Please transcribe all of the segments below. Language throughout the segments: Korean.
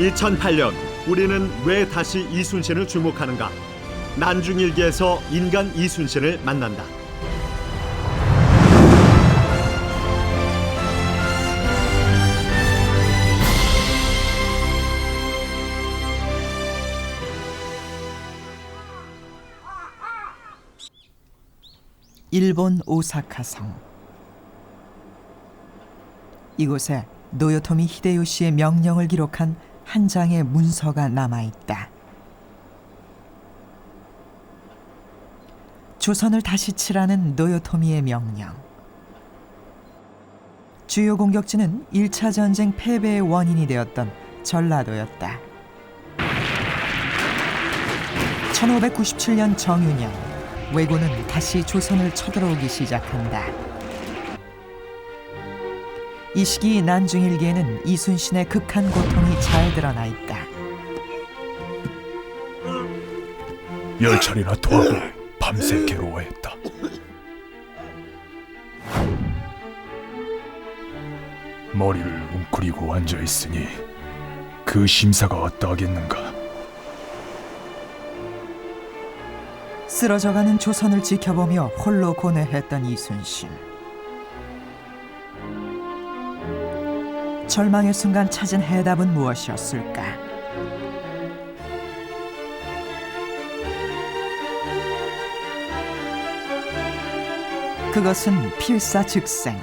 2008년 우리는 왜 다시 이순신을 주목하는가? 난중일기에서 인간 이순신을 만난다. 일본 오사카성. 이곳에 노요토미 히데요시의 명령을 기록한 한 장의 문서가 남아있다. 조선을 다시 치라는 노요토미의 명령. 주요 공격지는 1차 전쟁 패배의 원인이 되었던 전라도였다. 1597년 정유년, 왜군은 다시 조선을 쳐들어오기 시작한다. 이 시기 난중일기에는 이순신의 극한 고통이 잘 드러나 있다. 10차례나 토하고 밤새 괴로워했다. 머리를 웅크리고 앉아있으니 그 심사가 어떠하겠는가. 쓰러져가는 조선을 지켜보며 홀로 고뇌했던 이순신. 절망의 순간 찾은 해답은 무엇이었을까? 그것은 필사즉생,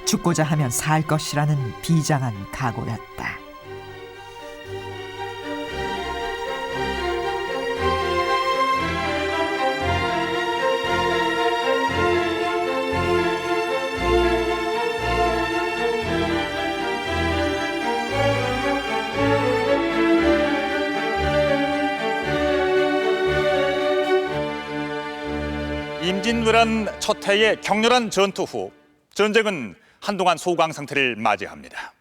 죽고자 하면 살 것이라는 비장한 각오였다. 임진왜란 첫 해의 격렬한 전투 후 전쟁은 한동안 소강 상태를 맞이합니다.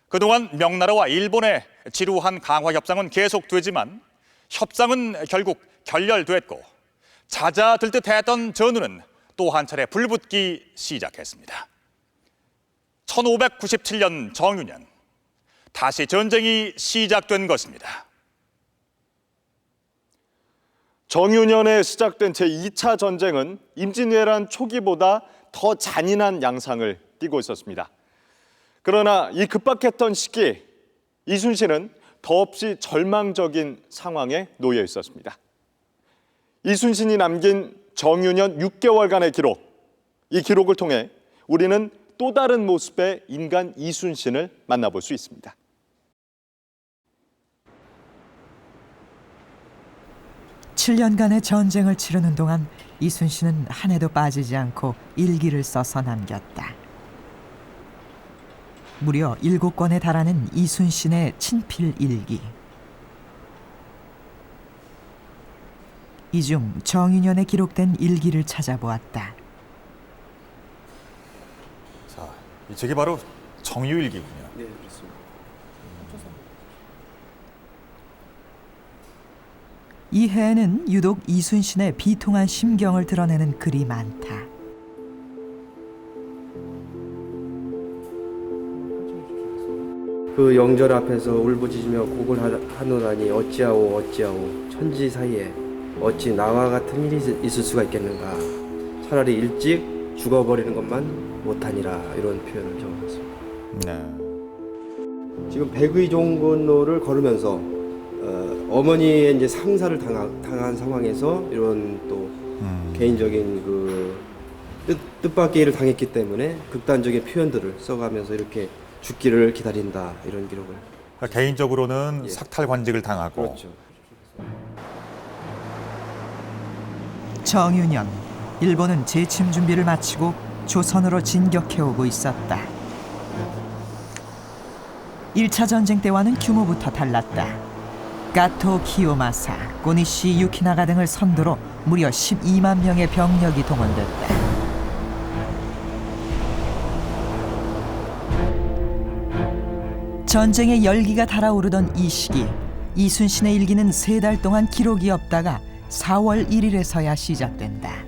그동안 명나라와 일본의 지루한 강화 협상은 계속되지만 협상은 결국 결렬됐고 잦아들 듯했던 전우는 또 한 차례 불붙기 시작했습니다. 1597년 정유년, 다시 전쟁이 시작된 것입니다. 정유년에 시작된 제2차 전쟁은 임진왜란 초기보다 더 잔인한 양상을 띠고 있었습니다. 그러나 이 급박했던 시기에 이순신은 더없이 절망적인 상황에 놓여 있었습니다. 이순신이 남긴 정유년 6개월간의 기록, 이 기록을 통해 우리는 또 다른 모습의 인간 이순신을 만나볼 수 있습니다. 칠 년간의 전쟁을 치르는 동안 이순신은 한 해도 빠지지 않고 일기를 써서 남겼다. 무려 7권에 달하는 이순신의 친필 일기. 이 중 정유년에 기록된 일기를 찾아보았다. 자, 저게 바로 정유일기군요. 네, 그렇습니다. 이 해에는 유독 이순신의 비통한 심경을 드러내는 글이 많다. 그 영절 앞에서 울부짖으며 곡을 하노라니 어찌하오 천지 사이에 어찌 나와 같은 일이 있을 수가 있겠는가. 차라리 일찍 죽어버리는 것만 못하니라, 이런 표현을 적어봤습니다. 네. 지금 백의종건로를 걸으면서 어머니의 이제 상사를 당한 상황에서 이런 또 개인적인 그 뜻밖의 일을 당했기 때문에 극단적인 표현들을 써가면서 이렇게 죽기를 기다린다, 이런 기록을. 그러니까 개인적으로는 예. sak탈관직을 당하고 그렇죠. 정유년, 일본은 재침 준비를 마치고 조선으로 진격해오고 있었다. 1차 전쟁 때와는 규모부터 달랐다. 가토 키요마사, 고니시 유키나가 등을 선두로 무려 12만 명의 병력이 동원됐다. 전쟁의 열기가 달아오르던 이 시기, 이순신의 일기는 3달 동안 기록이 없다가 4월 1일에서야 시작된다.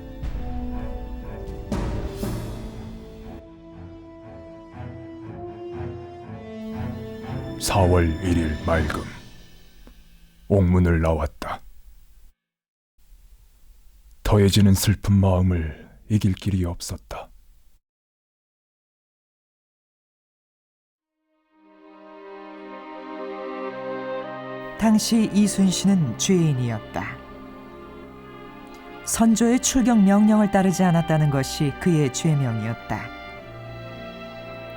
4월 1일 맑음 옥문을 나왔다. 더해지는 슬픈 마음을 이길 길이 없었다. 당시 이순신은 죄인이었다. 선조의 출격 명령을 따르지 않았다는 것이 그의 죄명이었다.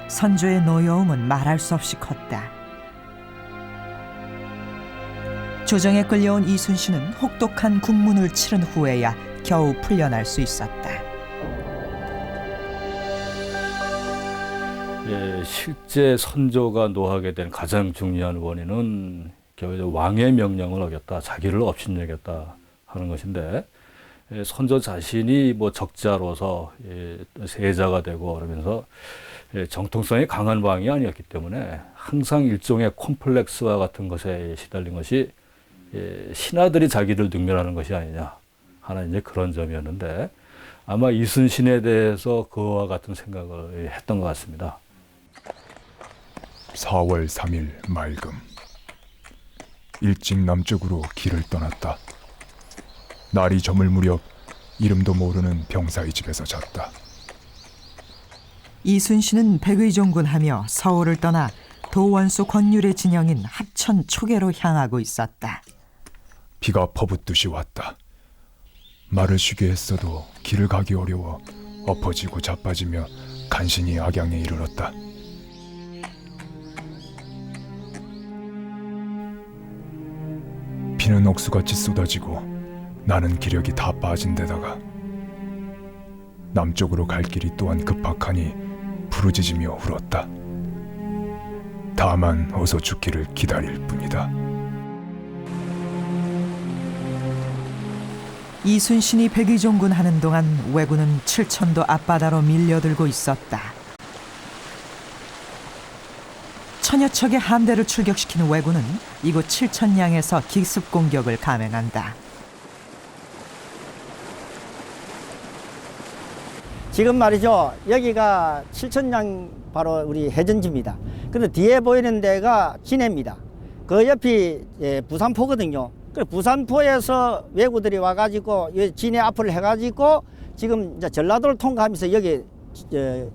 선조의 노여움은 말할 수 없이 컸다. 조정에 끌려온 이순신은 혹독한 국문을 치른 후에야 겨우 풀려날 수 있었다. 실제 선조가 노하게 된 가장 중요한 원인은 겨우 왕의 명령을 어겼다, 자기를 업신여겼다 하는 것인데, 선조 자신이 뭐 적자로서 세자가 되고 그러면서 정통성이 강한 왕이 아니었기 때문에 항상 일종의 콤플렉스와 같은 것에 시달린 것이 신하들이 자기를 능멸하는 것이 아니냐 하는 이제 그런 점이었는데, 아마 이순신에 대해서 그와 같은 생각을 했던 것 같습니다. 4월 3일 맑음 일찍 남쪽으로 길을 떠났다. 날이 저물 무렵 이름도 모르는 병사의 집에서 잤다. 이순신은 백의종군하며 서울을 떠나 도원수 권율의 진영인 합천 초계로 향하고 있었다. 비가 퍼붓듯이 왔다. 말을 쉬게 했어도 길을 가기 어려워 엎어지고 자빠지며 간신히 악양에 이르렀다. 비는 억수같이 쏟아지고 나는 기력이 다 빠진 데다가 남쪽으로 갈 길이 또한 급박하니 부르짖으며 울었다. 다만 어서 죽기를 기다릴 뿐이다. 이순신이 백의종군 하는 동안 왜군은 칠천도 앞바다로 밀려들고 있었다. 천여 척의 함대를 출격시킨 왜군은 이곳 칠천량에서 기습 공격을 감행한다. 지금 말이죠. 여기가 칠천량 바로 우리 해전지입니다. 근데 뒤에 보이는 데가 진해입니다. 그 옆이 부산포거든요. 그 부산포에서 왜구들이 와가지고 진해 앞을 해가지고 지금 이제 전라도를 통과하면서 여기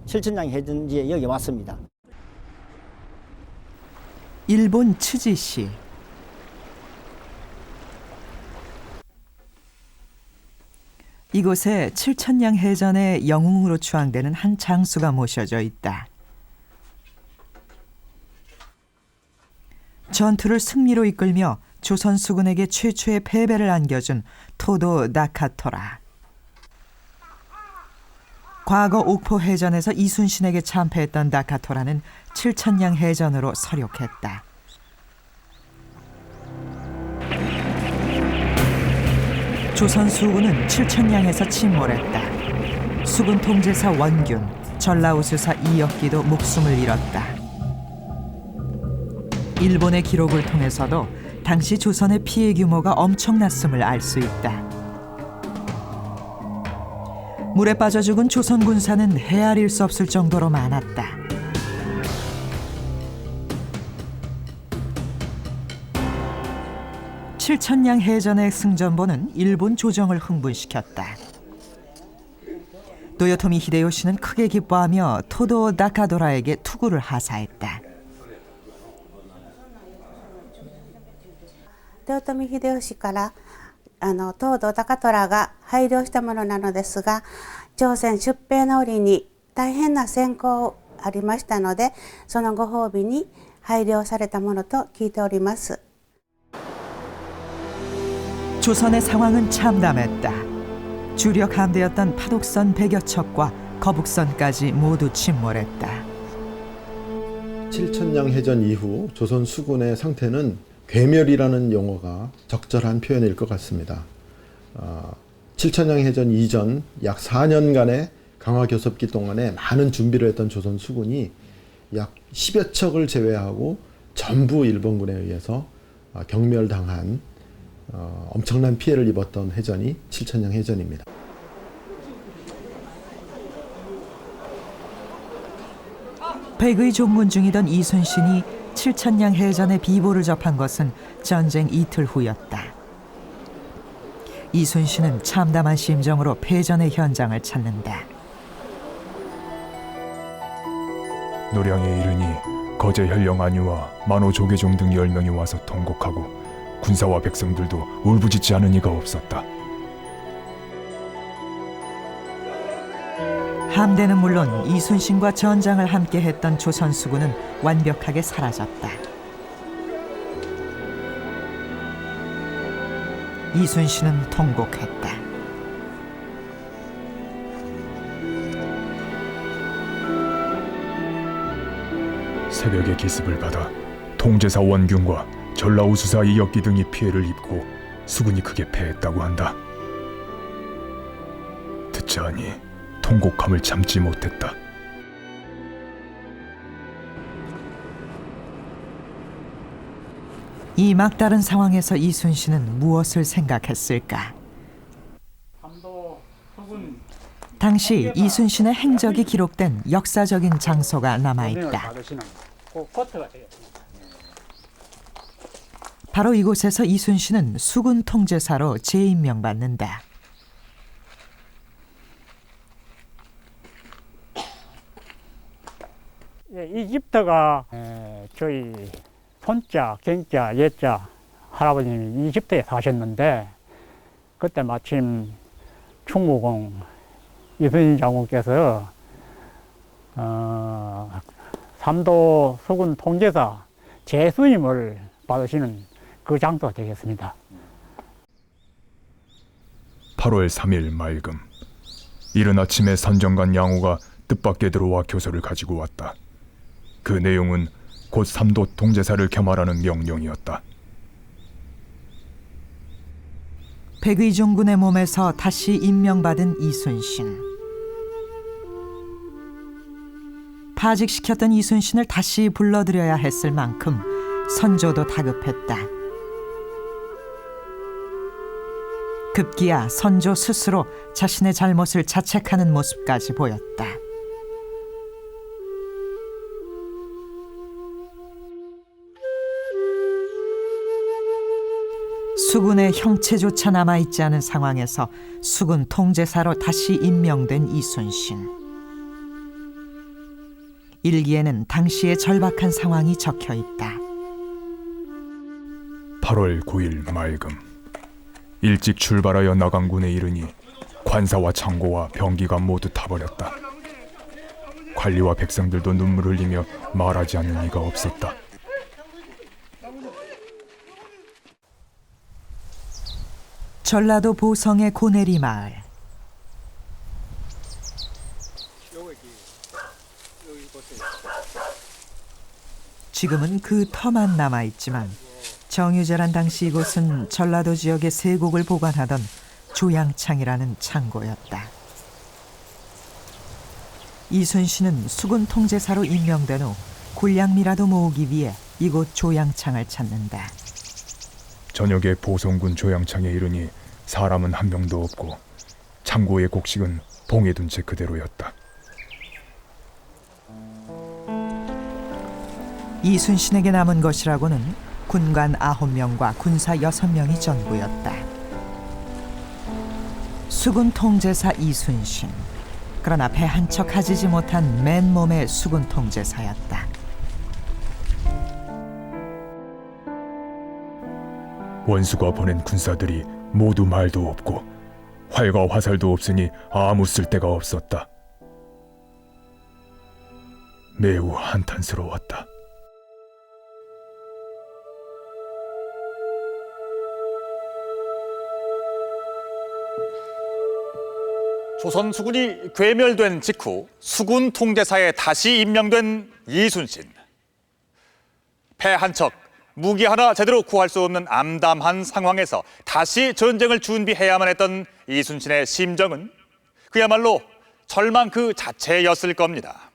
칠천량 해전지에 여기 왔습니다. 일본 츠지시. 이곳에 칠천량 해전의 영웅으로 추앙되는 한 장수가 모셔져 있다. 전투를 승리로 이끌며 조선 수군에게 최초의 패배를 안겨준 토도 나카토라. 과거 옥포 해전에서 이순신에게 참패했던 나카토라는 칠천량 해전으로 서력했다. 조선 수군은 칠천량에서 침몰했다. 수군 통제사 원균, 전라우수사 이역기도 목숨을 잃었다. 일본의 기록을 통해서도 당시 조선의 피해 규모가 엄청났음을 알 수 있다. 물에 빠져 죽은 조선 군사는 헤아릴 수 없을 정도로 많았다. 칠천량 해전의 승전보는 일본 조정을 흥분시켰다. 도요토미 히데요시는 크게 기뻐하며 토도 나카도라에게 투구를 하사했다. 豊臣秀吉から東堂高虎が拝領したものなのですが、朝鮮出兵の折に大変な戦功ありましたので、そのご褒美に拝領されたものと聞いております。 조선의 상황은 참담했다. 주력 함대였던 파독선 100여 척과 거북선까지 모두 침몰했다. 칠천량 해전 이후 조선 수군의 상태는 괴멸이라는 용어가 적절한 표현일 것 같습니다. 칠천량 해전 이전 약 4년간의 강화 교섭기 동안에 많은 준비를 했던 조선 수군이 약 10여 척을 제외하고 전부 일본군에 의해서 경멸당한 엄청난 피해를 입었던 해전이 칠천량 해전입니다. 백의 종군 중이던 이순신이 칠천량 해전의 비보를 접한 것은 전쟁 이틀 후였다. 이순신은 참담한 심정으로 패전의 현장을 찾는다. 노량에 이르니 거제 현령 안유와 만호 조계종 등 10명이 와서 통곡하고 군사와 백성들도 울부짖지 않은 이가 없었다. 함대는 물론 이순신과 전장을 함께 했던 조선 수군은 완벽하게 사라졌다. 이순신은 통곡했다. 새벽에 기습을 받아 통제사 원균과 전라우수사 이역기 등이 피해를 입고 수군이 크게 패했다고 한다. 듣자하니 통곡함을 참지 못했다. 이 막다른 상황에서 이순신은 무엇을 생각했을까? 당시 이순신의 행적이 기록된 역사적인 장소가 남아있다. 바로 이곳에서 이순신은 수군 통제사로 재임명받는다. 이 집터가 저희 손자, 경자, 예자 할아버님이 이 집터에 사셨는데 그때 마침 충무공 이순신 장군께서 삼도 수군 통제사 재수임을 받으시는 그 장소가 되겠습니다. 8월 3일 맑음. 이른 아침에 선정관 양호가 뜻밖에 들어와 교서를 가지고 왔다. 그 내용은 곧 삼도 통제사를 겸하라는 명령이었다. 백의종군의 몸에서 다시 임명받은 이순신. 파직시켰던 이순신을 다시 불러들여야 했을 만큼 선조도 다급했다. 급기야 선조 스스로 자신의 잘못을 자책하는 모습까지 보였다. 수군의 형체조차 남아있지 않은 상황에서 수군 통제사로 다시 임명된 이순신. 일기에는 당시의 절박한 상황이 적혀있다. 8월 9일 맑음. 일찍 출발하여 나간 군에 이르니 관사와 창고와 병기가 모두 타버렸다. 관리와 백성들도 눈물 흘리며 말하지 않는 이가 없었다. 전라도 보성의 고내리 마을. 지금은 그 터만 남아있지만 정유재란 당시 이곳은 전라도 지역의 세곡을 보관하던 조양창이라는 창고였다. 이순신은 수군 통제사로 임명된 후 군량미라도 모으기 위해 이곳 조양창을 찾는다. 저녁에 보성군 조양창에 이르니 사람은 한 명도 없고 창고의 곡식은 봉에 둔 채 그대로였다. 이순신에게 남은 것이라고는 군관 9명과 군사 6명이 전부였다. 수군 통제사 이순신. 그러나 배 한 척 가지지 못한 맨몸의 수군 통제사였다. 원수가 보낸 군사들이 모두 말도 없고 활과 화살도 없으니 아무 쓸데가 없었다. 매우 한탄스러웠다. 조선 수군이 괴멸된 직후 수군 통제사에 다시 임명된 이순신. 배 한 척, 무기 하나 제대로 구할 수 없는 암담한 상황에서 다시 전쟁을 준비해야만 했던 이순신의 심정은 그야말로 절망 그 자체였을 겁니다.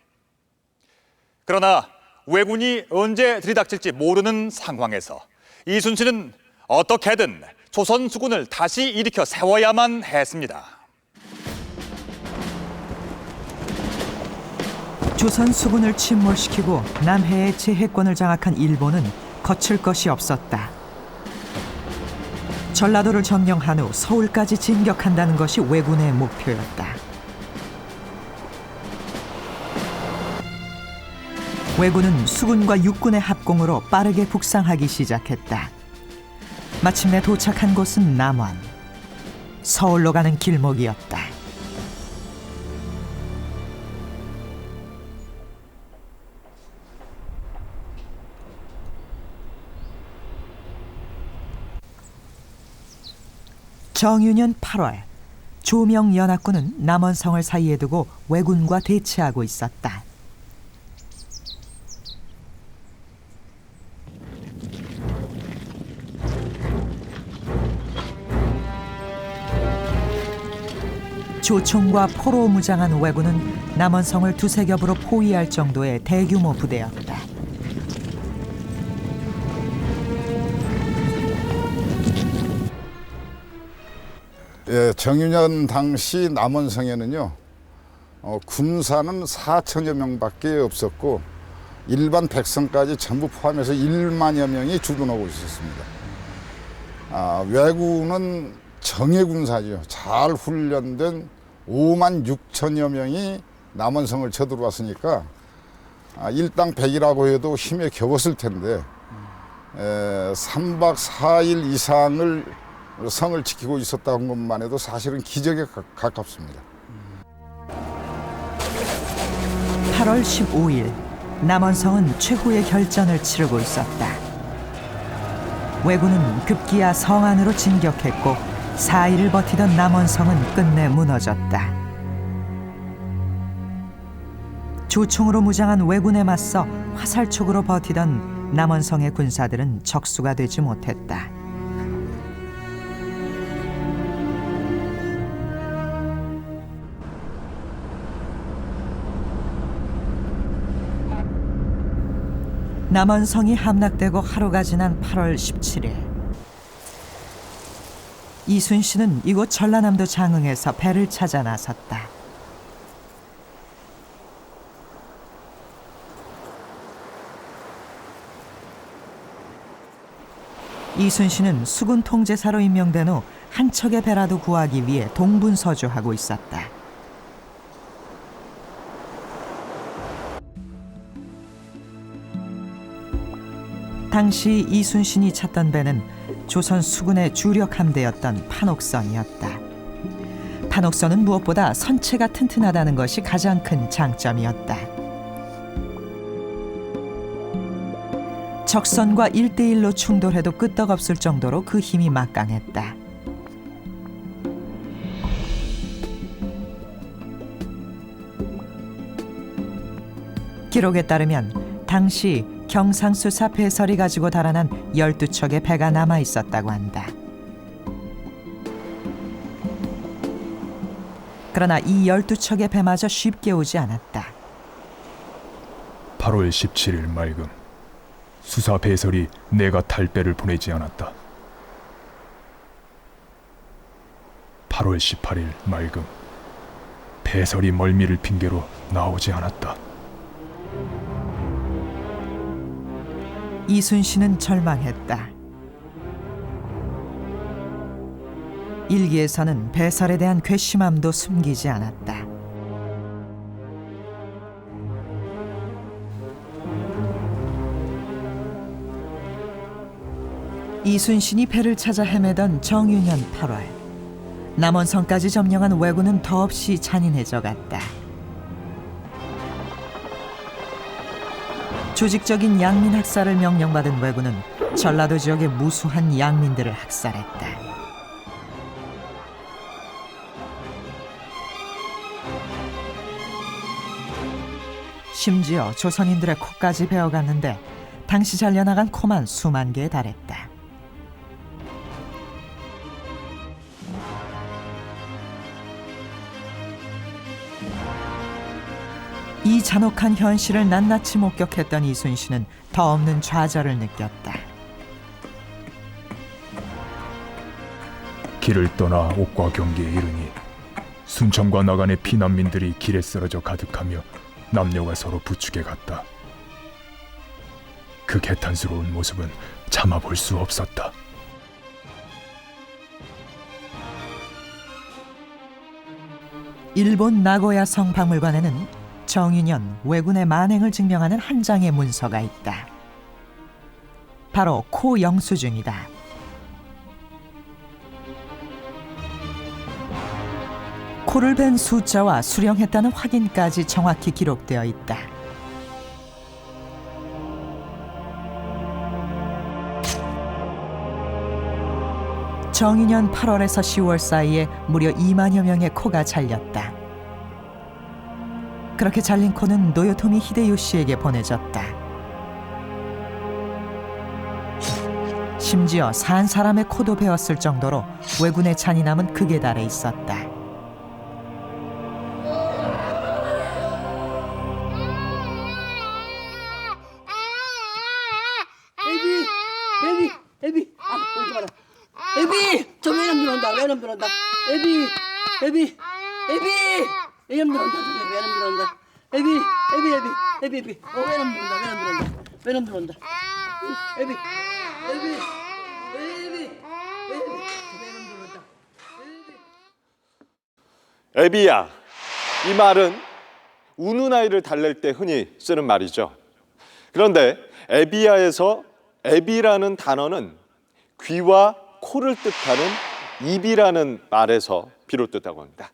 그러나 왜군이 언제 들이닥칠지 모르는 상황에서 이순신은 어떻게든 조선 수군을 다시 일으켜 세워야만 했습니다. 조선 수군을 침몰시키고 남해의 제해권을 장악한 일본은 거칠 것이 없었다. 전라도를 점령한 후 서울까지 진격한다는 것이 왜군의 목표였다. 왜군은 수군과 육군의 합공으로 빠르게 북상하기 시작했다. 마침내 도착한 곳은 남원. 서울로 가는 길목이었다. 정유년 8월, 조명 연합군은 남원성을 사이에 두고 왜군과 대치하고 있었다. 조총과 포로 무장한 왜군은 남원성을 두세 겹으로 포위할 정도의 대규모 부대였다. 예, 정유년 당시 남원성에는요, 군사는 4천여 명밖에 없었고 일반 백성까지 전부 포함해서 1만여 명이 주둔하고 있었습니다. 왜군은 정예군사죠. 잘 훈련된 5만 6천여 명이 남원성을 쳐들어왔으니까 일당 100이라고 해도 힘에 겨웠을 텐데 3박 4일 이상을 성을 지키고 있었다는 것만 해도 사실은 기적에 가깝습니다. 8월 15일, 남원성은 최후의 결전을 치르고 있었다. 왜군은 급기야 성 안으로 진격했고 4일을 버티던 남원성은 끝내 무너졌다. 조총으로 무장한 왜군에 맞서 화살촉으로 버티던 남원성의 군사들은 적수가 되지 못했다. 남원성이 함락되고 하루가 지난 8월 17일, 이순신은 이곳 전라남도 장흥에서 배를 찾아 나섰다. 이순신은 수군 통제사로 임명된 후 한 척의 배라도 구하기 위해 동분서주하고 있었다. 당시 이순신이 찾던 배는 조선 수군의 주력 함대였던 판옥선이었다. 판옥선은 무엇보다 선체가 튼튼하다는 것이 가장 큰 장점이었다. 적선과 1대1로 충돌해도 끄떡없을 정도로 그 힘이 막강했다. 기록에 따르면 당시 경상수사 배설이 가지고 달아난 12척의 배가 남아 있었다고 한다. 그러나 이 12척의 배마저 쉽게 오지 않았다. 8월 17일 맑음, 수사 배설이 내가 탈 배를 보내지 않았다. 8월 18일 맑음, 배설이 멀미를 핑계로 나오지 않았다. 이순신은 절망했다. 일기에서는 배설에 대한 괘씸함도 숨기지 않았다. 이순신이 배를 찾아 헤매던 정유년 8월, 남원성까지 점령한 왜군은 더없이 잔인해져 갔다. 조직적인 양민 학살을 명령받은 왜군은 전라도 지역의 무수한 양민들을 학살했다. 심지어 조선인들의 코까지 베어갔는데 당시 잘려나간 코만 수만 개에 달했다. 이 잔혹한 현실을 낱낱이 목격했던 이순신은 더 없는 좌절을 느꼈다. 길을 떠나 옥과 경계에 이르니 순천과 나간의 피난민들이 길에 쓰러져 가득하며 남녀가 서로 부축해 갔다. 그 개탄스러운 모습은 참아볼 수 없었다. 일본 나고야 성박물관에는 정윤현 왜군의 만행을 증명하는 한 장의 문서가 있다. 바로 코 영수증이다. 코를 벤 숫자와 수령했다는 확인까지 정확히 기록되어 있다. 정인년 8월에서 10월 사이에 무려 2만여 명의 코가 잘렸다. 그렇게 잘린 코는 노요토미 히데요시에게 보내졌다. 심지어 산 사람의 코도 베었을 정도로 왜군의 잔인함은 극에 달해 있었다. 애비, 울지 마라. 애비, 저 외놈 들어온다. 외놈 들어온다. 애비, 외놈 들어온다. 외놈 들어온다. 애비, 외놈 들어온다. 애비, 외놈 들어온다. 애비야. 이 말은 우는 아이를 달랠 때 흔히 쓰는 말이죠. 그런데 애비야에서 애비라는 단어는 귀와 코를 뜻하는 입이라는 말에서 비롯됐다고 합니다.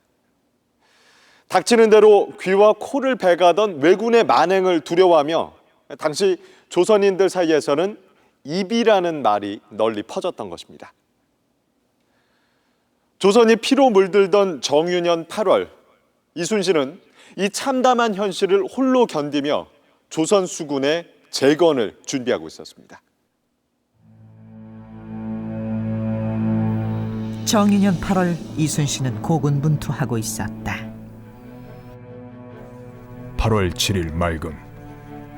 닥치는 대로 귀와 코를 베가던 왜군의 만행을 두려워하며 당시 조선인들 사이에서는 입이라는 말이 널리 퍼졌던 것입니다. 조선이 피로 물들던 정윤현 8월, 이순신은 이 참담한 현실을 홀로 견디며 조선 수군의 재건을 준비하고 있었습니다. 정인년 8월 이순신은 고군분투하고 있었다. 8월 7일 맑음,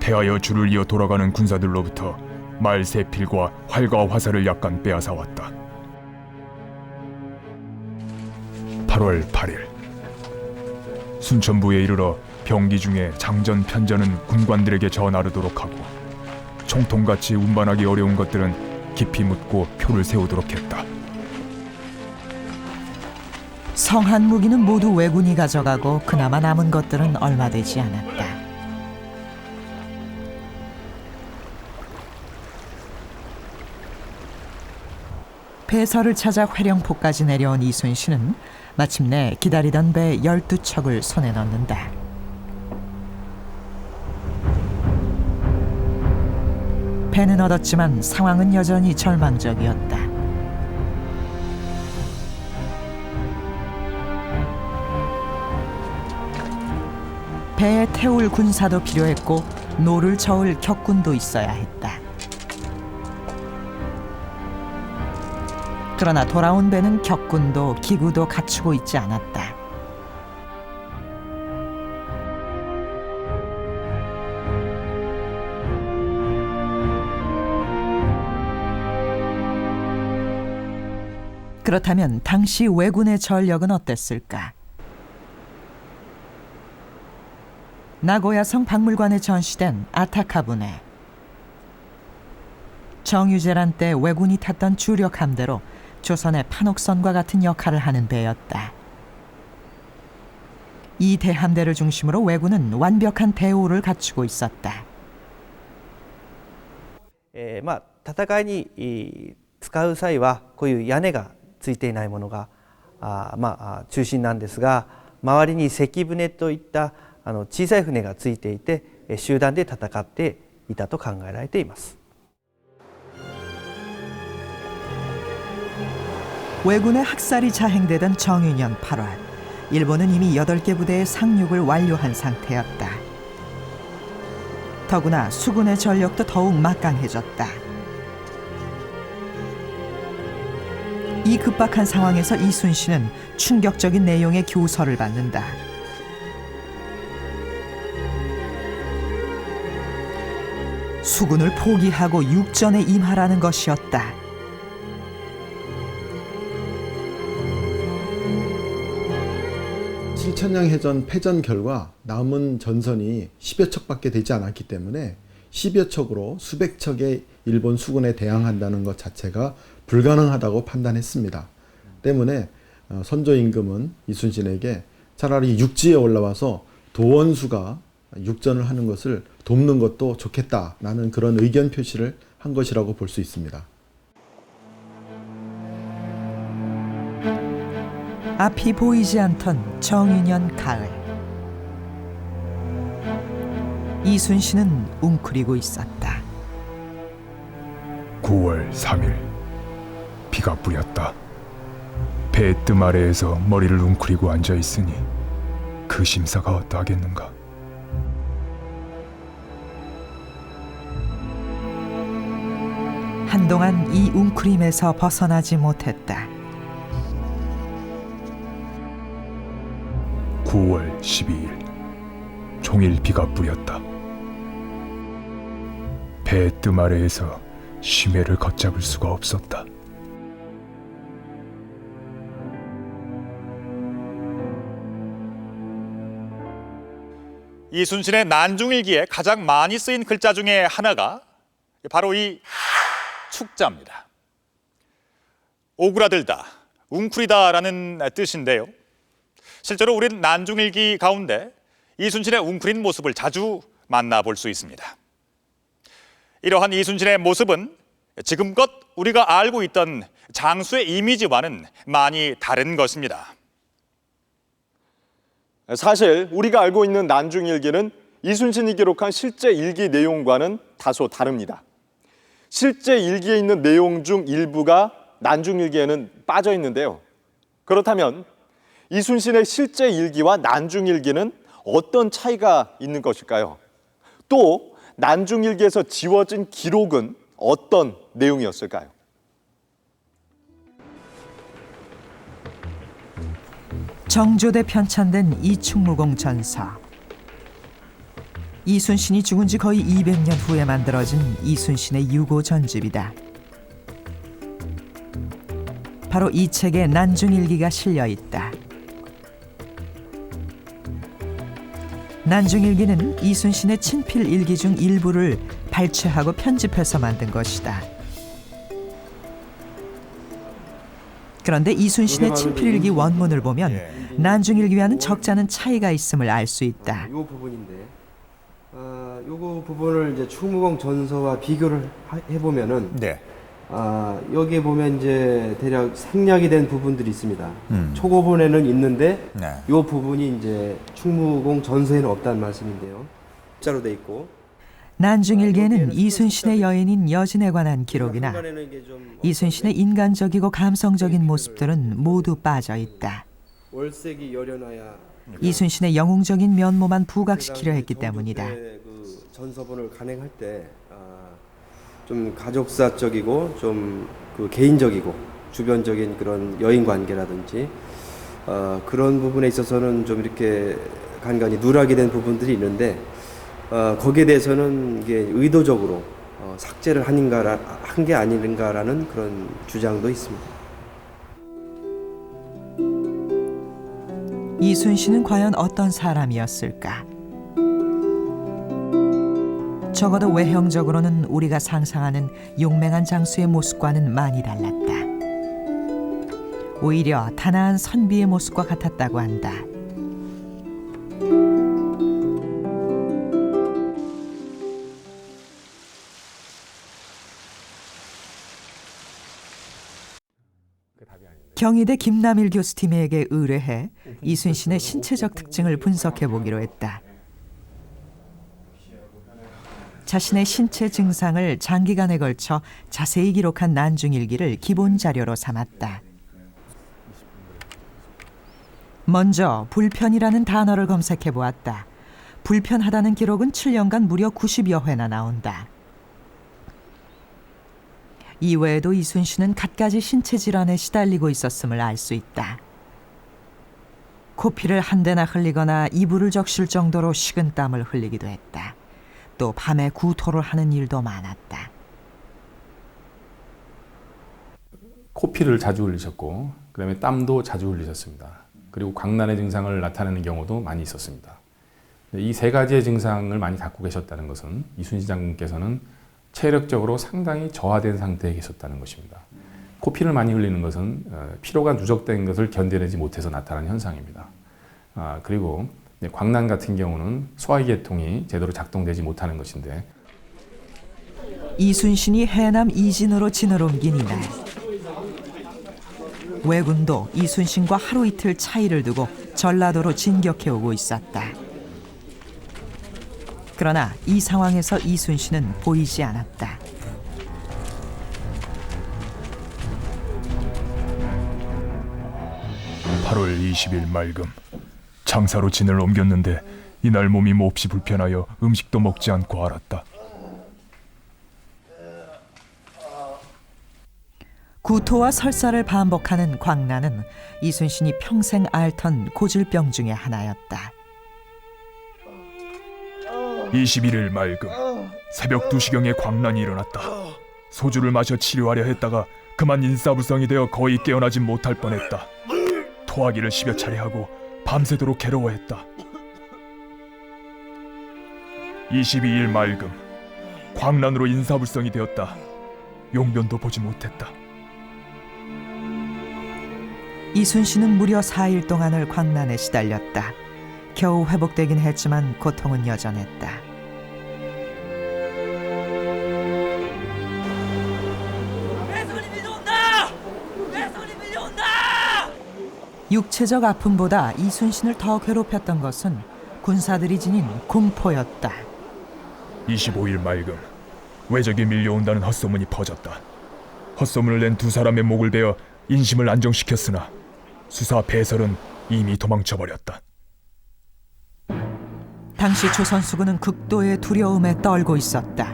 패하여 줄을 이어 돌아가는 군사들로부터 말 세필과 활과 화살을 약간 빼앗아 왔다. 8월 8일 순천부에 이르러 병기 중에 장전 편전은 군관들에게 전하르도록 하고 총통같이 운반하기 어려운 것들은 깊이 묻고 표를 세우도록 했다. 성한 무기는 모두 왜군이 가져가고 그나마 남은 것들은 얼마 되지 않았다. 배설을 찾아 회령포까지 내려온 이순신은 마침내 기다리던 배 12척을 손에 넣는다. 배는 얻었지만 상황은 여전히 절망적이었다. 배에 태울 군사도 필요했고 노를 저을 격군도 있어야 했다. 그러나 돌아온 배는 격군도 기구도 갖추고 있지 않았다. 그렇다면 당시 왜군의 전력은 어땠을까? 나고야성 박물관에 전시된 아타카부네. 정유재란 때 왜군이 탔던 주력 함대로 조선의 판옥선과 같은 역할을 하는 배였다. 이 대함대를 중심으로 왜군은 완벽한 대오를 갖추고 있었다. 戦いに使う際はこういう屋根がついていないものが中心なんですが、周りに関船といった小さい船がついていて集団で戦っていたと考えられています。 왜군의 학살이 자행되던 정윤현 8월, 일본은 이미 8개 부대의 상륙을 완료한 상태였다. 더구나 수군의 전력도 더욱 막강해졌다. 이 급박한 상황에서 이순신은 충격적인 내용의 교서를 받는다. 수군을 포기하고 육전에 임하라는 것이었다. 칠천량 해전 패전 결과 남은 전선이 10여 척밖에 되지 않았기 때문에 10여 척으로 수백 척의 일본 수군에 대항한다는 것 자체가 불가능하다고 판단했습니다. 때문에 선조 임금은 이순신에게 차라리 육지에 올라와서 도원수가 육전을 하는 것을 돕는 것도 좋겠다라는 그런 의견 표시를 한 것이라고 볼 수 있습니다. 앞이 보이지 않던 정유년 가을. 이순신은 웅크리고 있었다. 9월 3일 비가 뿌렸다. 배 뜸 아래에서 머리를 웅크리고 앉아 있으니 그 심사가 어떠하겠는가. 한동안 이 웅크림에서 벗어나지 못했다. 9월 12일 종일 비가 뿌렸다. 배 뜸 아래에서 심해를 걷잡을 수가 없었다. 이순신의 난중일기에 가장 많이 쓰인 글자 중에 하나가 바로 이 축자입니다. 오그라들다, 웅크리다라는 뜻인데요. 실제로 우리는 난중일기 가운데 이순신의 웅크린 모습을 자주 만나볼 수 있습니다. 이러한 이순신의 모습은 지금껏 우리가 알고 있던 장수의 이미지와는 많이 다른 것입니다. 사실 우리가 알고 있는 난중일기는 이순신이 기록한 실제 일기 내용과는 다소 다릅니다. 실제 일기에 있는 내용 중 일부가 난중일기에는 빠져 있는데요. 그렇다면 이순신의 실제 일기와 난중일기는 어떤 차이가 있는 것일까요? 또 난중일기에서 지워진 기록은 어떤 내용이었을까요? 정조대 편찬된 이충무공 전서. 이순신이 죽은 지 거의 200년 후에 만들어진 이순신의 유고 전집이다. 바로 이 책에 난중일기가 실려 있다. 난중일기는 이순신의 친필 일기 중 일부를 발췌하고 편집해서 만든 것이다. 그런데 이순신의 친필일기 원문을 보면 난중일기와는 적잖은 차이가 있음을 알 수 있다. 이 부분인데, 요 부분을 이제 충무공 전서와 비교를 해보면은, 여기에 보면 이제 대략 생략이 된 부분들이 있습니다. 초고본에는 있는데, 요 부분이 이제 충무공 전서에는 없다는 말씀인데요. 자로 돼 있고. 난중일기에는 이순신의 여인인 여진에 관한 기록이나 이순신의 인간적이고 감성적인 모습들은 모두 빠져 있다. 월색이 열연하야. 이순신의 영웅적인 면모만 부각시키려 했기 때문이다. 그 전서본을 간행할 때 좀 가족사적이고 좀 그 개인적이고 주변적인 그런 여인 관계라든지 그런 부분에 있어서는 좀 이렇게 간간히 누락이 된 부분들이 있는데 거기에 대해서는 이게 의도적으로 삭제를 한 게 아닌가라는 그런 주장도 있습니다. 이순신은 과연 어떤 사람이었을까? 적어도 외형적으로는 우리가 상상하는 용맹한 장수의 모습과는 많이 달랐다. 오히려 단아한 선비의 모습과 같았다고 한다. 경희대 김남일 교수팀에게 의뢰해 이순신의 신체적 특징을 분석해 보기로 했다. 자신의 신체 증상을 장기간에 걸쳐 자세히 기록한 난중일기를 기본 자료로 삼았다. 먼저 불편이라는 단어를 검색해 보았다. 불편하다는 기록은 7년간 무려 90여 회나 나온다. 이외에도 이순신은 갖가지 신체 질환에 시달리고 있었음을 알 수 있다. 코피를 한 대나 흘리거나 이불을 적실 정도로 식은땀을 흘리기도 했다. 또 밤에 구토를 하는 일도 많았다. 코피를 자주 흘리셨고 그다음에 땀도 자주 흘리셨습니다. 그리고 광란의 증상을 나타내는 경우도 많이 있었습니다. 이 세 가지의 증상을 많이 갖고 계셨다는 것은 이순신 장군께서는 체력적으로 상당히 저하된 상태에 계셨다는 것입니다. 코피를 많이 흘리는 것은 피로가 누적된 것을 견뎌내지 못해서 나타나는 현상입니다. 그리고 광란 같은 경우는 소화계통이 제대로 작동되지 못하는 것인데, 이순신이 해남 이진으로 진을 옮긴 이날, 왜군도 이순신과 하루 이틀 차이를 두고 전라도로 진격해오고 있었다. 그러나 이 상황에서 이순신은 보이지 않았다. (8월 20일) 맑음. 장사로 진을 옮겼는데 이날 몸이 몹시 불편하여 음식도 먹지 않고 알았다. 구토와 설사를 반복하는 광란은 이순신이 평생 앓던 고질병 중에 하나였다. 21일 맑음. 새벽 2시경에 광란이 일어났다. 소주를 마셔 치료하려 했다가 그만 인사불성이 되어 거의 깨어나지 못할 뻔했다. 토하기를 10여 차례 하고 밤새도록 괴로워했다. 22일 맑음. 광란으로 인사불성이 되었다. 용변도 보지 못했다. 이순신은 무려 4일 동안을 광란에 시달렸다. 겨우 회복되긴 했지만 고통은 여전했다. 배설이 밀려온다! 배설이 밀려온다! 육체적 아픔보다 이순신을 더 괴롭혔던 것은 군사들이 지닌 공포였다. 25일 맑음. 왜적이 밀려온다는 헛소문이 퍼졌다. 헛소문을 낸 두 사람의 목을 베어 인심을 안정시켰으나 수사 배설은 이미 도망쳐버렸다. 당시 조선수군은 극도의 두려움에 떨고 있었다.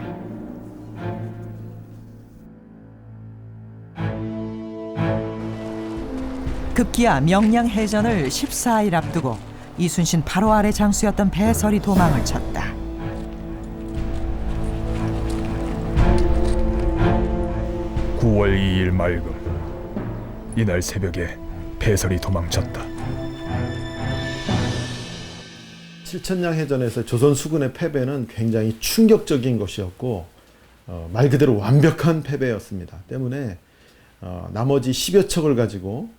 급기야 명량해전을 14일 앞두고 이순신 바로 아래 장수였던 배설이 도망을 쳤다. (9월 2일) 맑음. 이날 새벽에 배설이 도망쳤다. 칠천량 해전에서 조선 수군의 패배는 굉장히 충격적인 것이었고 말 그대로 완벽한 패배였습니다. 때문에 나머지 10여 척을 가지고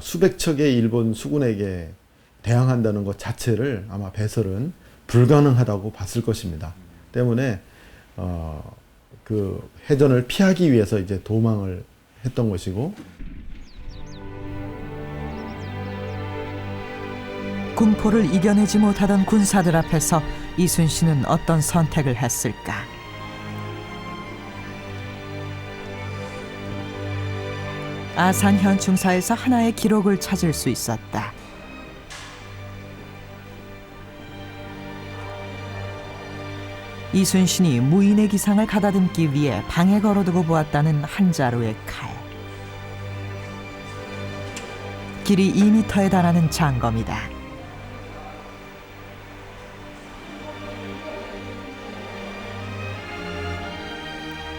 수백 척의 일본 수군에게 대항한다는 것 자체를 아마 배설은 불가능하다고 봤을 것입니다. 때문에 그 해전을 피하기 위해서 이제 도망을 했던 것이고, 공포를 이겨내지 못하던 군사들 앞에서 이순신은 어떤 선택을 했을까? 아산현충사에서 하나의 기록을 찾을 수 있었다. 이순신이 무인의 기상을 가다듬기 위해 방에 걸어두고 보았다는 한 자루의 칼. 길이 2m에 달하는 장검이다.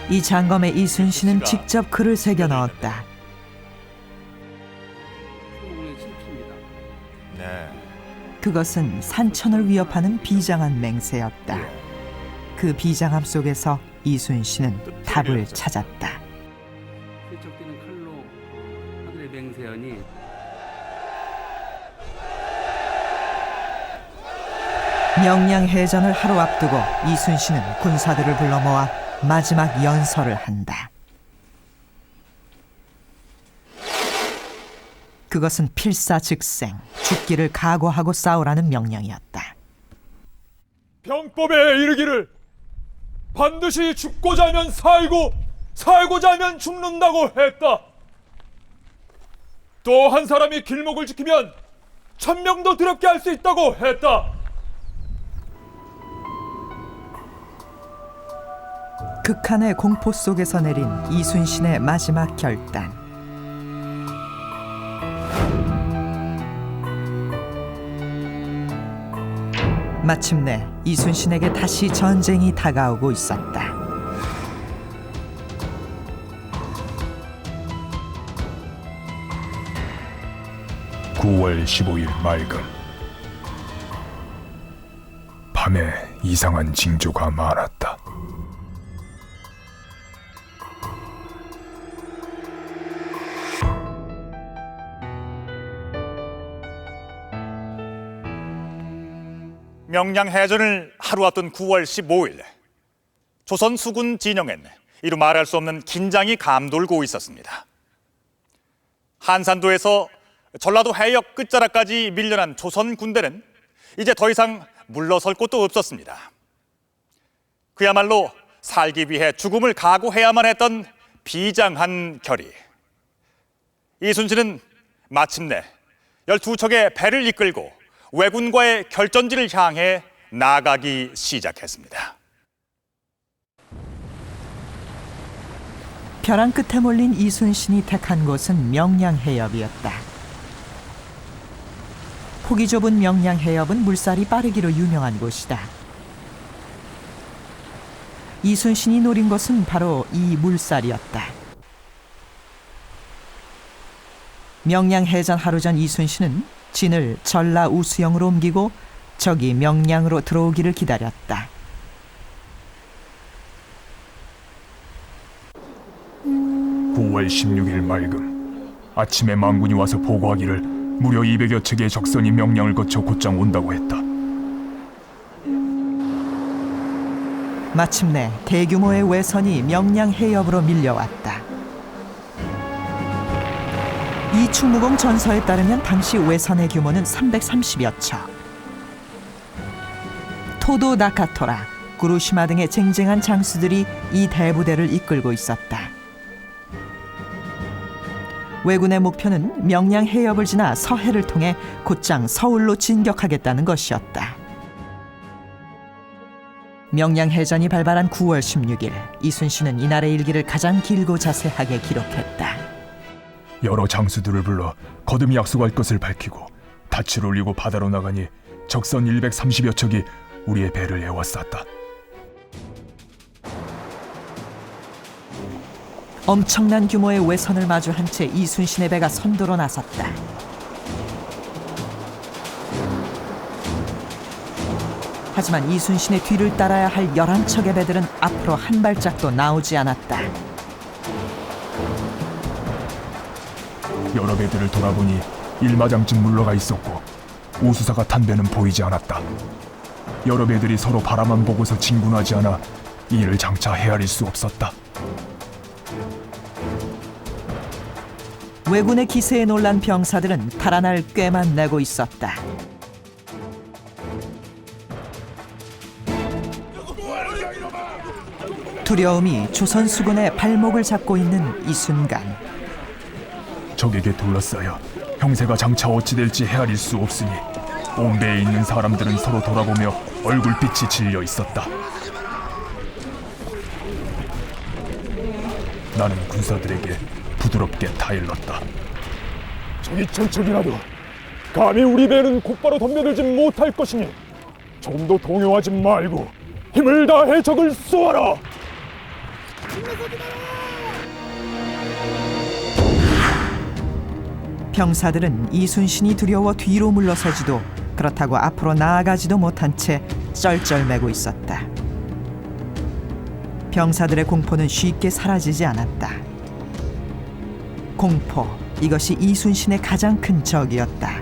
이 장검에 이순신은 직접 글을 새겨 넣었다. 그것은 산천을 위협하는 비장한 맹세였다. 그 비장함 속에서 이순신은 답을 찾았다. 세척되는 칼로 하늘의 맹세하니 명량해전을 하루 앞두고 이순신은 군사들을 불러 모아 마지막 연설을 한다. 그것은 필사즉생, 죽기를 각오하고 싸우라는 명령이었다. 병법에 이르기를 반드시 죽고자 하면 살고 살고자 하면 죽는다고 했다. 또 한 사람이 길목을 지키면 1000명도 더럽게 할 수 있다고 했다. 극한의 공포 속에서 내린 이순신의 마지막 결단. 마침내 이순신에게 다시 전쟁이 다가오고 있었다. (9월 9월 15일 맑음. 밤에 이상한 징조가 많았다. 명량해전을 하루 앞둔 9월 15일, 조선 수군 진영엔 이루 말할 수 없는 긴장이 감돌고 있었습니다. 한산도에서 전라도 해역 끝자락까지 밀려난 조선 군대는 이제 더 이상 물러설 곳도 없었습니다. 그야말로 살기 위해 죽음을 각오해야만 했던 비장한 결의. 이순신은 마침내 12척의 배를 이끌고 왜군과의 결전지를 향해 나가기 시작했습니다. 벼랑 끝에 몰린 이순신이 택한 곳은 명량해협이었다. 폭이 좁은 명량해협은 물살이 빠르기로 유명한 곳이다. 이순신이 노린 것은 바로 이 물살이었다. 명량해전 하루 전 이순신은 진을 전라 우수영으로 옮기고 적이 명량으로 들어오기를 기다렸다. (9월 16일) 맑음. 아침에 망군이 와서 보고하기를 무려 200여 척의 적선이 명량을 거쳐 곧장 온다고 했다. 마침내 대규모의 외선이 명량해협으로 밀려왔다. 이 충무공 전서에 따르면 당시 외선의 규모는 330여 척. 토도 나카토라, 구루시마 등의 쟁쟁한 장수들이 이 대부대를 이끌고 있었다. 왜군의 목표는 명량해협을 지나 서해를 통해 곧장 서울로 진격하겠다는 것이었다. 명량해전이 발발한 9월 16일, 이순신은 이날의 일기를 가장 길고 자세하게 기록했다. 여러 장수들을 불러 거듭 약속할 것을 밝히고 닻을 올리고 바다로 나가니 적선 130여 척이 우리의 배를 에워쌌다. 엄청난 규모의 외선을 마주한 채 이순신의 배가 선도로 나섰다. 하지만 이순신의 뒤를 따라야 할 11척의 배들은 앞으로 한 발짝도 나오지 않았다. 여러 배들을 돌아보니 일마장쯤 물러가 있었고 우수사가 탄 배는 보이지 않았다. 여러 배들이 서로 바라만 보고서 진군하지 않아 이를 장차 헤아릴 수 없었다. 왜군의 기세에 놀란 병사들은 달아날 꾀만 내고 있었다. 두려움이 조선 수군의 발목을 잡고 있는 이 순간, 적에게 둘러싸여 형세가 장차 어찌 될지 헤아릴 수 없으니 온 배에 있는 사람들은 서로 돌아보며 얼굴빛이 질려 있었다. 나는 군사들에게 부드럽게 타일렀다. 적이 천척이라도 감히 우리 배는 곧바로 덤벼들지 못할 것이니 좀 더 동요하지 말고 힘을 다해 적을 쏘아라. 병사들은 이순신이 두려워 뒤로 물러서지도 그렇다고 앞으로 나아가지도 못한 채 쩔쩔매고 있었다. 병사들의 공포는 쉽게 사라지지 않았다. 공포, 이것이 이순신의 가장 큰 적이었다.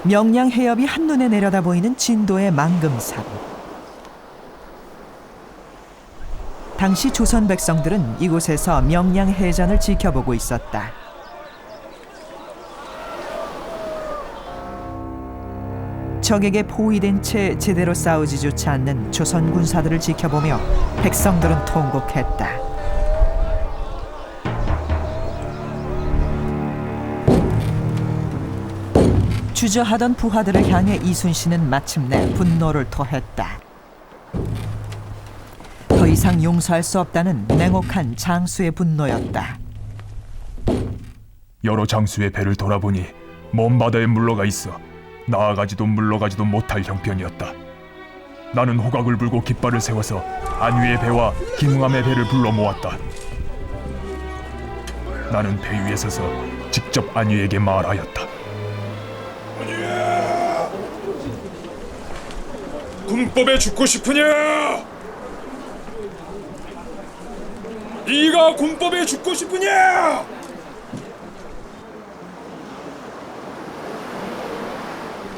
명량해협이 한눈에 내려다 보이는 진도의 망금산. 당시 조선 백성들은 이곳에서 명량해전을 지켜보고 있었다. 적에게 포위된 채 제대로 싸우지조차 않는 조선 군사들을 지켜보며 백성들은 통곡했다. 주저하던 부하들을 향해 이순신은 마침내 분노를 토했다. 더 이상 용서할 수 없다는 냉혹한 장수의 분노였다. 여러 장수의 배를 돌아보니 먼 바다에 물러가 있어 나아가지도 물러가지도 못할 형편이었다. 나는 호각을 불고 깃발을 세워서 안위의 배와 김응함의 배를 불러 모았다. 나는 배 위에 서서 직접 안위에게 말하였다. 안위야! 군법에 죽고 싶으냐? 네가 군법에 죽고 싶으냐?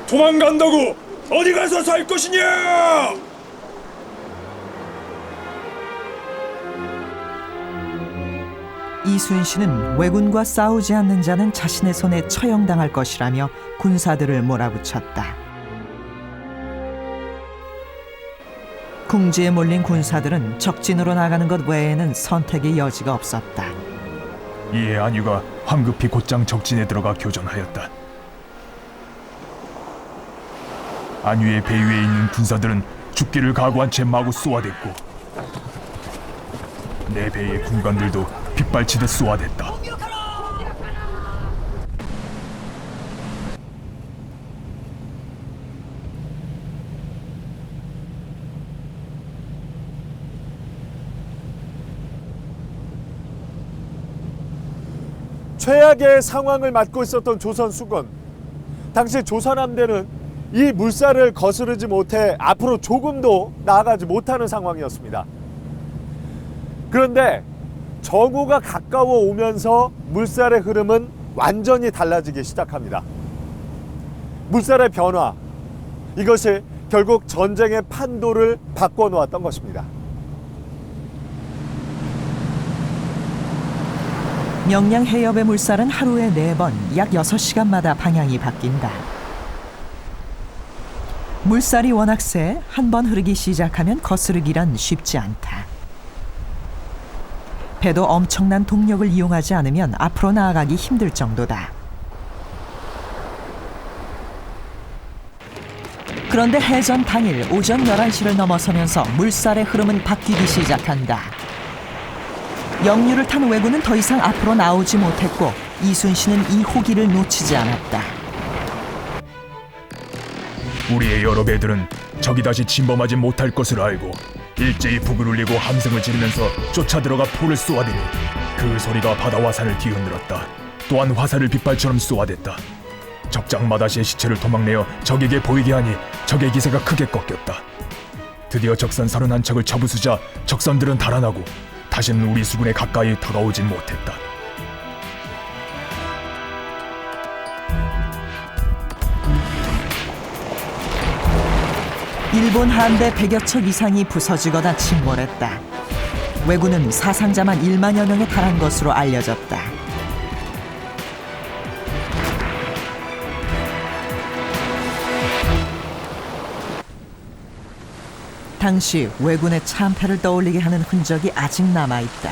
도망간다고 어디 가서 살 것이냐? 이순신은 왜군과 싸우지 않는 자는 자신의 손에 처형당할 것이라며 군사들을 몰아붙였다. 궁지에 몰린 군사들은 적진으로 나가는 것 외에는 선택의 여지가 없었다. 이에 안위가 황급히 곧장 적진에 들어가 교전하였다. 안위의 배 위에 있는 군사들은 죽기를 각오한 채 마구 쏘아댔고 내 배의 군관들도 빗발치듯 쏘아댔다. 최악의 상황을 맞고 있었던 조선 수군. 당시 조선 함대는 이 물살을 거스르지 못해 앞으로 조금도 나아가지 못하는 상황이었습니다. 그런데 정오가 가까워 오면서 물살의 흐름은 완전히 달라지기 시작합니다. 물살의 변화, 이것이 결국 전쟁의 판도를 바꿔놓았던 것입니다. 명량 해협의 물살은 하루에 4번, 약 6시간마다 방향이 바뀐다. 물살이 워낙 세 한 번 흐르기 시작하면 거스르기란 쉽지 않다. 배도 엄청난 동력을 이용하지 않으면 앞으로 나아가기 힘들 정도다. 그런데 해전 당일 오전 11시를 넘어서면서 물살의 흐름은 바뀌기 시작한다. 역류를 탄 왜군은 더 이상 앞으로 나오지 못했고 이순신은 이 호기를 놓치지 않았다. 우리의 여러 배들은 적이 다시 침범하지 못할 것을 알고 일제히 북을 울리고 함성을 지르면서 쫓아들어가 포를 쏘아대니 그 소리가 바다 화산을 뒤흔들었다. 또한 화살을 빗발처럼 쏘아댔다. 적장마다시의 시체를 도망내어 적에게 보이게 하니 적의 기세가 크게 꺾였다. 드디어 적선 31척을 쳐부수자 적선들은 달아나고 다시는 우리 수군에 가까이 다가오진 못했다. 일본 함대 100여 척 이상이 부서지거나 침몰했다. 왜군은 사상자만 1만여 명에 달한 것으로 알려졌다. 당시 왜군의 참패를 떠올리게 하는 흔적이 아직 남아있다.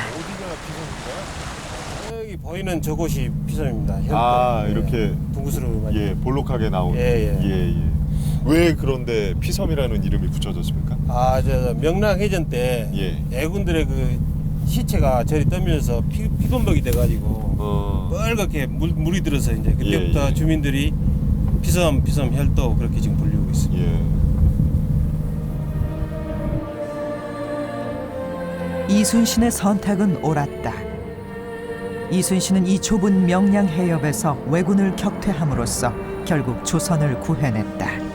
여기 보이는 저곳이 피섬입니다. 아, 이렇게 둥그스로 볼록하게 나오는. 예. 왜 그런데 피섬이라는 이름이 붙여졌습니까? 저 명랑해전 때 애군들의 그 시체가 저리 떠면서 피범벅이 돼가지고 빨갛게 물이 들어서 이제 그때부터 주민들이 피섬 혈도 그렇게 지금 불리고 있습니다. 이순신의 선택은 옳았다. 이순신은 이 좁은 명량 해협에서 왜군을 격퇴함으로써 결국 조선을 구해냈다.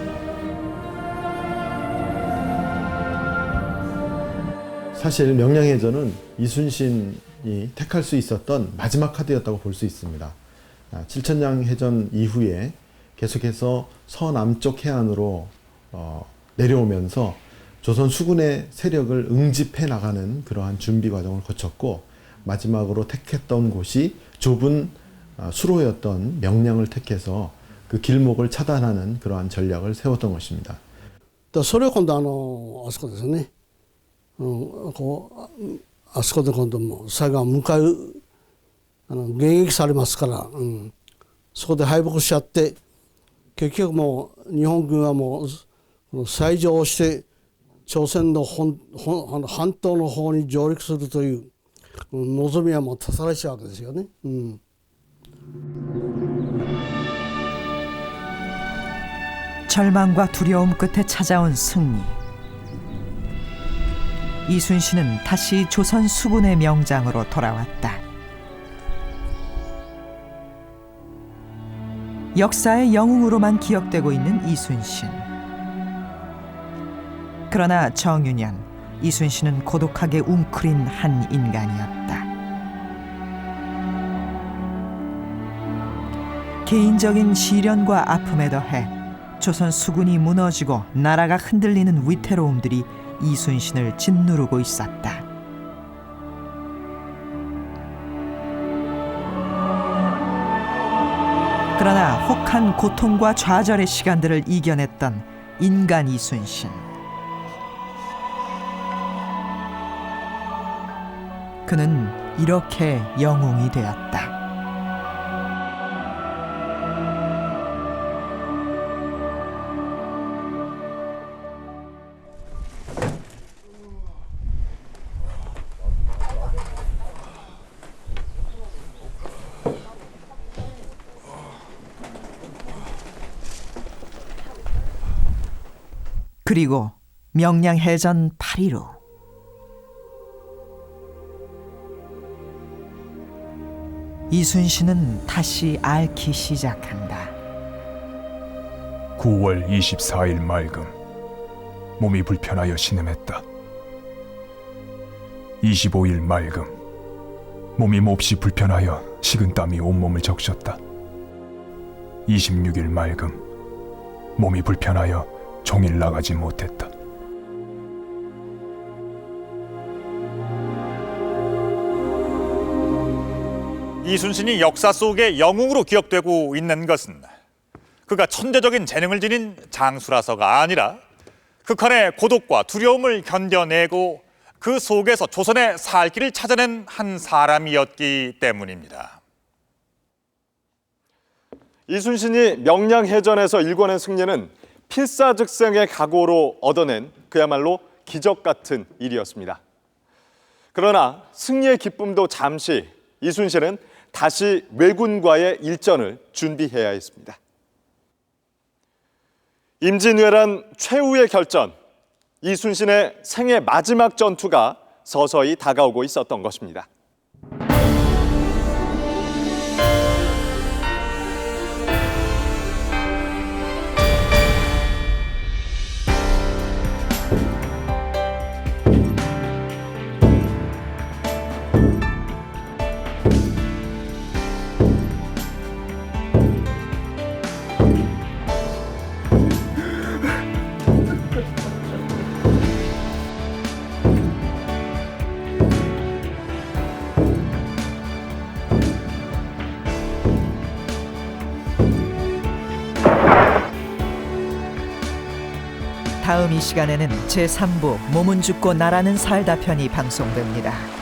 사실 명량해전은 이순신이 택할 수 있었던 마지막 카드였다고 볼 수 있습니다. 칠천량 해전 이후에 계속해서 서남쪽 해안으로 내려오면서 조선 수군의 세력을 응집해 나가는 그러한 준비 과정을 거쳤고 마지막으로 택했던 곳이 좁은 수로였던 명량을 택해서 그 길목을 차단하는 그러한 전략을 세웠던 것입니다. それを今度あそこですね。あそこで今度も最後は向かう迎撃されますから、そこで敗北しちゃって結局もう日本軍はもう西上をして朝鮮の半島の方に上陸するという望みはもう絶たれちゃうわけですよね。절망과 두려움 끝에 찾아온 승리. 이순신은 다시 조선 수군의 명장으로 돌아왔다. 역사의 영웅으로만 기억되고 있는 이순신. 그러나 정윤현, 이순신은 고독하게 웅크린 한 인간이었다. 개인적인 시련과 아픔에 더해 조선 수군이 무너지고 나라가 흔들리는 위태로움들이 이순신을 짓누르고 있었다. 그러나 혹한 고통과 좌절의 시간들을 이겨냈던 인간 이순신. 그는 이렇게 영웅이 되었다. 그리고 명량해전 8일 후 이순신은 다시 앓기 시작한다. 9월 24일 맑음, 몸이 불편하여 신음했다. 25일 맑음, 몸이 몹시 불편하여 식은땀이 온몸을 적셨다. 26일 맑음, 몸이 불편하여 종일 나가지 못했다. 이순신이 역사 속의 영웅으로 기억되고 있는 것은 그가 천재적인 재능을 지닌 장수라서가 아니라 극한의 고독과 두려움을 견뎌내고 그 속에서 조선의 살 길을 찾아낸 한 사람이었기 때문입니다. 이순신이 명량해전에서 일궈낸 승리는 필사즉생의 각오로 얻어낸 그야말로 기적 같은 일이었습니다. 그러나 승리의 기쁨도 잠시 이순신은 다시 왜군과의 일전을 준비해야 했습니다. 임진왜란 최후의 결전, 이순신의 생애 마지막 전투가 서서히 다가오고 있었던 것입니다. 다음 이 시간에는 제3부 몸은 죽고 나라는 살다 편이 방송됩니다.